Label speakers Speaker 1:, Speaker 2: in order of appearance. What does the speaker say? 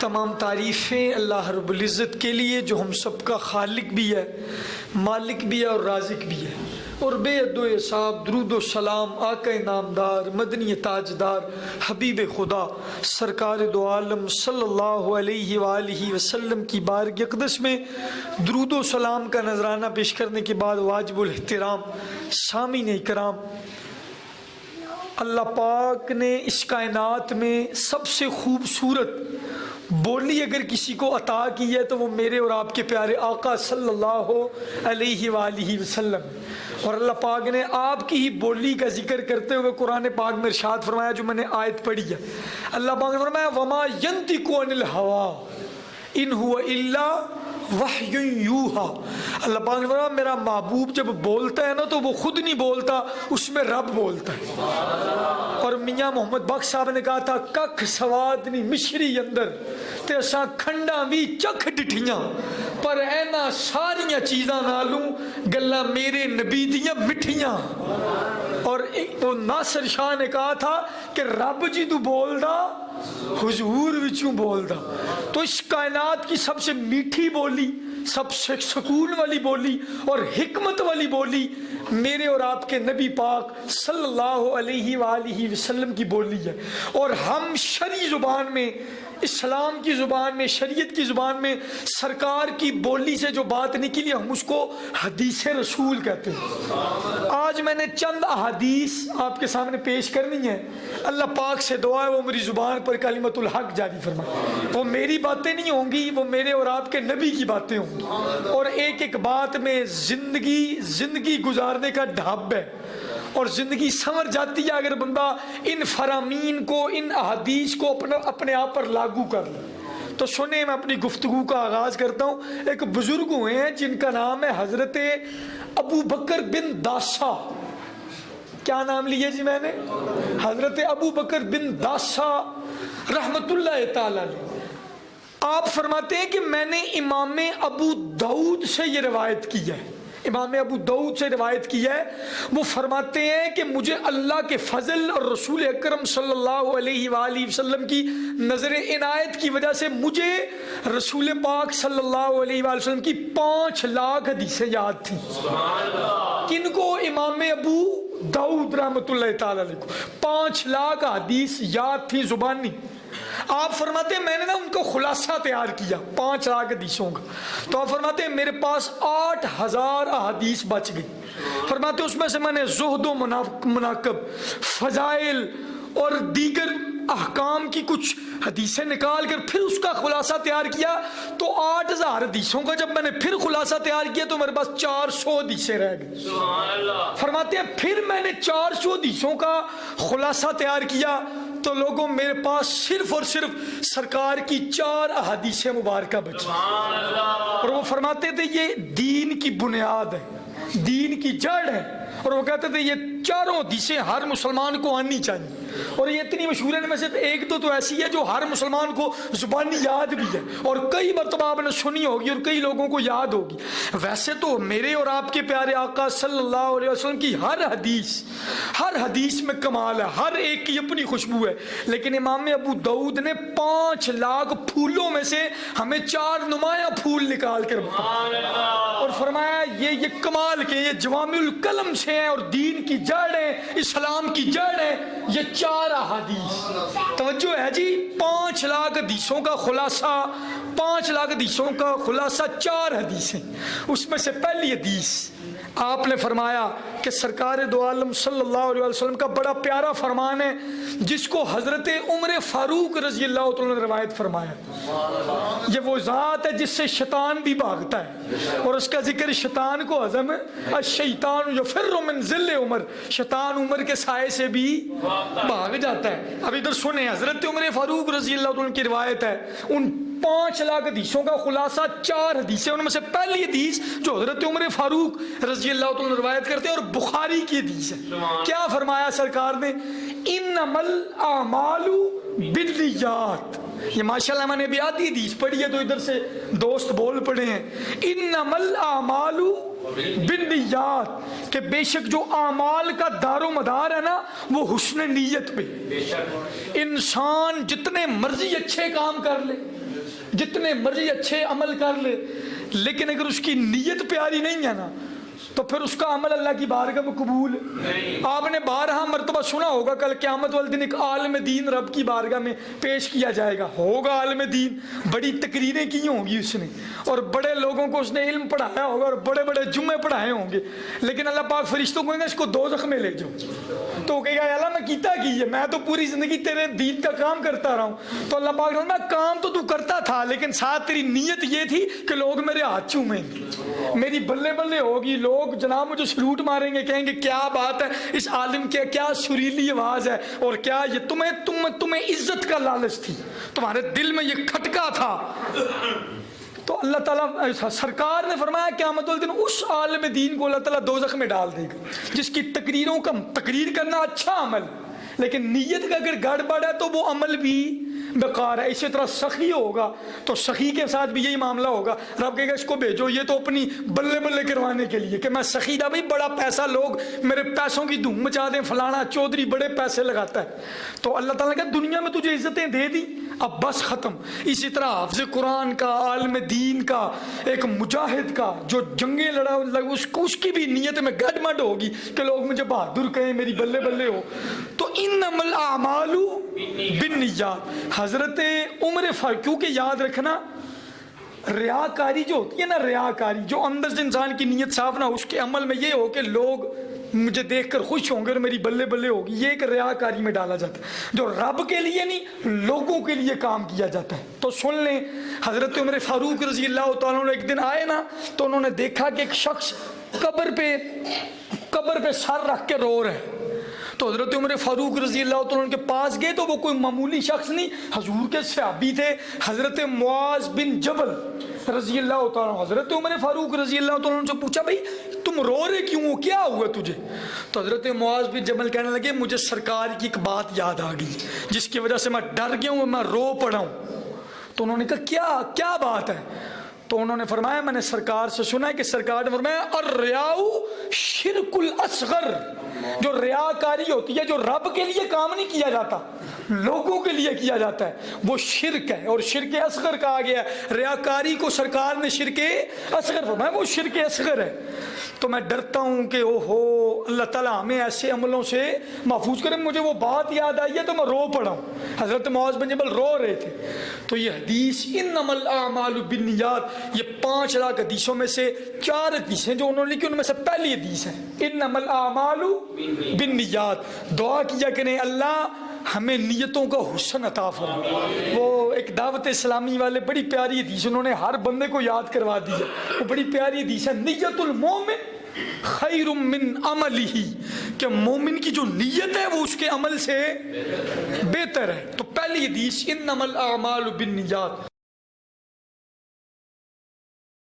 Speaker 1: تمام تعریفیں اللہ رب العزت کے لیے جو ہم سب کا خالق بھی ہے، مالک بھی ہے اور رازق بھی ہے، اور بے عد و حساب درود و سلام آقا نامدار مدنی تاجدار حبیب خدا سرکار دو عالم صلی اللہ علیہ وآلہ وسلم کی بارگاہ اقدس میں درود و سلام کا نذرانہ پیش کرنے کے بعد واجب الاحترام سامعین اکرام، اللہ پاک نے اس کائنات میں سب سے خوبصورت بولی اگر کسی کو عطا کی ہے تو وہ میرے اور آپ کے پیارے آقا صلی اللہ علیہ وآلہ وسلم، اور اللہ پاک نے آپ کی ہی بولی کا ذکر کرتے ہوئے قرآن پاک میں ارشاد فرمایا، جو میں نے آیت پڑھی ہے، اللہ پاک نے فرمایا وَمَا يَنْطِقُ عَنِ الْهَوَىٰ إِنْ هُوَ إِلَّا وحی یوحا۔ اللہ پاک نے فرمایا میرا محبوب جب بولتا ہے نا تو وہ خود نہیں بولتا، اس میں رب بولتا ہے۔ اور میاں محمد بخش صاحب نے کہا تھا ککھ سواد نہیں مشری اندر تے اساں کھنڈا بھی چکھ ڈٹھیاں، پر اینا ساریاں چیزاں نالوں گلا میرے نبی دیاں مٹھیاں۔ اور وہ ناصر شاہ نے کہا تھا کہ رب جی تو بول دا حضور وچوں بول دا۔ تو اس کائنات کی سب سے میٹھی بولی، سب سے سکون والی بولی اور حکمت والی بولی میرے اور آپ کے نبی پاک صلی اللہ علیہ وآلہ وسلم کی بولی ہے۔ اور ہم شرعی زبان میں، اسلام کی زبان میں، شریعت کی زبان میں سرکار کی بولی سے جو بات نکلی ہم اس کو حدیث رسول کہتے ہیں۔ آج میں نے چند احادیث آپ کے سامنے پیش کرنی ہے، اللہ پاک سے دعا ہے وہ میری زبان پر کلمت الحق جاری فرمائے۔ وہ میری باتیں نہیں ہوں گی، وہ میرے اور آپ کے نبی کی باتیں ہوں گی، اور ایک ایک بات میں زندگی گزارنے کا ڈھاب ہے، اور زندگی سنور جاتی ہے اگر بندہ ان فرامین کو، ان احادیث کو اپنے آپ پر لاگو کر لے۔ تو سنیں میں اپنی گفتگو کا آغاز کرتا ہوں۔ ایک بزرگ ہوئے ہیں جن کا نام ہے حضرت ابو بکر بن داسا۔ کیا نام لیے جی میں نے؟ حضرت ابو بکر بن داسا رحمت اللہ تعالی علیہ۔ آپ فرماتے ہیں کہ میں نے امام ابو داؤد سے یہ روایت کی ہے، امام ابو داؤد سے روایت کی ہے۔ وہ فرماتے ہیں کہ مجھے اللہ کے فضل اور رسول اکرم صلی اللہ علیہ وآلہ وسلم کی نظر عنایت کی وجہ سے مجھے رسول پاک صلی اللہ علیہ وآلہ وسلم کی 5 لاکھ حدیثیں یاد تھیں۔ کن کو؟ امام ابو داؤد رحمت اللہ تعالی علیہ کو 5 لاکھ حدیث یاد تھی زبانی۔ آپ فرماتے ہیں میں نے نا ان کو خلاصہ تیار کیا 5 لاکھ حدیثوں کا، تو آپ فرماتے ہیں میرے پاس 8000 احادیث بچ گئی۔ فرماتے ہیں اس میں سے میں نے زہد و مناقب، فضائل اور دیگر احکام کی کچھ حدیثیں نکال کر پھر اس کا خلاصہ تیار کیا، تو 8000 حدیثوں کا جب میں نے پھر خلاصہ تیار کیا تو میرے پاس 400 حدیثیں رہ گئی۔ فرماتے ہیں پھر میں نے 400 حدیثوں کا خلاصہ تیار کیا تو لوگوں میرے پاس صرف اور صرف سرکار کی 4 احادیث مبارکہ بچی۔ اور وہ فرماتے تھے یہ دین کی بنیاد ہے، دین کی جڑ ہے، اور وہ کہتے تھے یہ 4 حدیثیں ہر مسلمان کو آنی چاہیے۔ اور یہ اتنی مشہور ہے، میں سے ایک تو ایسی ہے جو ہر مسلمان کو زبانی یاد بھی ہے، اور کئی مرتبہ آپ نے سنی ہوگی اور کئی لوگوں کو یاد ہوگی۔ ویسے تو میرے اور آپ کے پیارے آقا صلی اللہ علیہ وسلم کی ہر حدیث میں کمال ہے، ہر ایک کی اپنی خوشبو ہے، لیکن امام ابو داؤد نے 5 لاکھ پھولوں میں سے ہمیں 4 نمایاں پھول نکال کر اور فرمایا یہ کمال کے، یہ جوامع الکلم سے ہیں اور دین کی جڑ ہے، اسلام کی جڑ ہے یہ 4 احادیث۔ توجہ ہے جی، 5 لاکھ حدیثوں کا خلاصہ، 5 لاکھ حدیثوں کا خلاصہ 4 حدیثیں۔ اس میں سے پہلی حدیث آپ نے فرمایا کہ سرکار دو عالم صلی اللہ علیہ وسلم کا بڑا پیارا فرمان ہے جس کو حضرت عمر فاروق رضی اللہ تعالیٰ نے روایت فرمایا، یہ وہ ذات ہے جس سے شیطان بھی بھاگتا ہے، اور اس کا ذکر شیطان کو عظم ہے، الشیطان یفر من ظل عمر، شیطان عمر کے سائے سے بھی بھاگ جاتا ہے۔ اب ادھر سنیں، حضرت عمر فاروق رضی اللہ عنہ کی روایت ہے، ان 5 لاکھ حدیثوں کا خلاصہ 4 حدیثیں، ان میں سے پہلی حدیث جو حضرت عمر فاروق رضی اللہ عنہ روایت کرتے ہیں اور بخاری کی حدیث ہے، کیا فرمایا سرکار نے؟ انما الاعمال بالنیات۔ یہ ماشاءاللہ میں نے بھی آدھی حدیث پڑھی ہے تو ادھر سے دوست بول پڑے ہیں، انما الاعمال بالنیات، کہ بے شک جو اعمال کا دار و مدار ہے نا وہ حسن نیت پہ۔ انسان جتنے مرضی اچھے کام کر لے، جتنے مرضی اچھے عمل کر لے، لیکن اگر اس کی نیت پیاری نہیں ہے نا تو پھر اس کا عمل اللہ کی بارگاہ میں قبول ہے۔ آپ نے بارہا مرتبہ سنا ہوگا کل قیامت والے دن ایک عالم دین رب کی بارگاہ میں پیش کیا جائے گا، ہوگا عالم دین، بڑی تقریریں کی ہوں گی اس نے، اور بڑے لوگوں کو اس نے علم پڑھایا ہوگا اور بڑے بڑے جمعے پڑھائے ہوں گے، لیکن اللہ پاک فرشتوں کو کہیں گے اس کو دوزخ میں لے جاؤ، تو وہ کہے گا اللہ میں کیتا کی ہے، میں تو پوری زندگی تیرے دین کا کام کرتا رہا ہوں۔ تو اللہ پاک نے میں کام تو کرتا تھا لیکن ساتھ تیری نیت یہ تھی کہ لوگ میرے ہاتھ چومیں گے، میری بلے بلے ہوگی، لوگ جناب مجھے سلوٹ ماریں گے، کہیں گے کیا بات ہے اس عالم کی، کیا سریلی آواز ہے، اور کیا یہ تمہیں عزت کا لالچ تھی، تمہارے دل میں یہ کھٹکا تھا۔ تو اللہ تعالیٰ سرکار نے فرمایا قیامت والے دن اس عالم دین کو اللہ تعالیٰ دوزخ میں ڈال دے گا جس کی تقریر کرنا اچھا عمل، لیکن نیت کا اگر گڑبڑ ہے تو وہ عمل بھی بیکار ہے۔ اسی طرح سخی ہوگا تو سخی کے ساتھ بھی یہی معاملہ ہوگا، رب کہے گا اس کو بھیجو، یہ تو اپنی بلے بلے کروانے کے لیے کہ میں سخی دا بھائی بڑا پیسہ، لوگ میرے پیسوں کی دھوم مچا دیں، فلانا چودھری بڑے پیسے لگاتا ہے۔ تو اللہ تعالیٰ نے کہا دنیا میں تجھے عزتیں دے دی، اب بس ختم۔ اسی طرح حافظ قرآن کا، عالم دین کا، ایک مجاہد کا جو جنگیں لڑا اس کی بھی نیت میں گڈمڈ ہوگی کہ لوگ مجھے بہادر کہیں، میری بلے بلے ہو۔ تو انما الاعمال بالنیات، حضرت عمر فاروق، کیونکہ یاد رکھنا ریاکاری جو ہوتی ہے نا، ریاکاری جو اندر سے انسان کی نیت صاف نہ ہو، اس کے عمل میں یہ ہو کہ لوگ مجھے دیکھ کر خوش ہوں گے اور میری بلے بلے ہوگی، یہ ایک ریاکاری میں ڈالا جاتا ہے جو رب کے لیے نہیں لوگوں کے لیے کام کیا جاتا ہے۔ تو سن لیں، حضرت عمر فاروق رضی اللہ تعالیٰ عنہ ایک دن آئے نا تو انہوں نے دیکھا کہ ایک شخص قبر پہ سر رکھ کے رو رہے ہیں۔ تو حضرت عمر فاروق رضی اللہ تعالیٰ عنہ کے پاس گئے تو وہ کوئی معمولی شخص نہیں، حضور کے صحابی تھے، حضرت معاذ بن جبل رضی اللہ تعالیٰ عنہ۔ حضرت عمر فاروق رضی اللہ تعالیٰ عنہ سے پوچھا بھائی تم رو رہے کیوں ہو، کیا ہوا تجھے؟ تو حضرت معاذ بن جبل کہنے لگے مجھے سرکار کی ایک بات یاد آ گئی جس کی وجہ سے میں ڈر گیا ہوں، میں رو پڑا ہوں۔ تو انہوں نے کہا کیا بات ہے؟ تو انہوں نے فرمایا میں نے سرکار سے سنا ہے کہ سرکار نے فرمایا الریاء شرک الاصغر، جو ریاکاری ہوتی ہے جو رب کے لیے کام نہیں کیا جاتا، لوگوں کے لیے کیا جاتا ہے، وہ شرک ہے، اور شرک اصغر کہا گیا ہے۔ ریاکاری کو سرکار نے شرک اصغر فرمایا، وہ شرک اصغر ہے۔ تو میں ڈرتا ہوں کہ اللہ تعالیٰ ہمیں ایسے عملوں سے محفوظ کرے۔ مجھے وہ بات یاد آئی ہے تو میں رو پڑا ہوں، حضرت معاذ بن جبل رو رہے تھے۔ تو یہ حدیث انما الاعمال بالنیات، یہ 5 لاکھ حدیثوں میں سے 4 حدیثیں جو انہوں نے لکھی ان میں سے پہلی حدیث ہے انما الاعمال بالنیات۔ دعا کیا کریں اللہ ہمیں نیتوں کا حسن عطا فرما۔ وہ ایک دعوت اسلامی والے بڑی پیاری حدیث انہوں نے ہر بندے کو یاد کروا دی ہے، وہ بڑی پیاری حدیث ہے نیت المومن خیر من عملہ، کہ مومن کی جو نیت ہے وہ اس کے عمل سے بہتر ہے۔ تو پہلی حدیث انما الاعمال بالنیات۔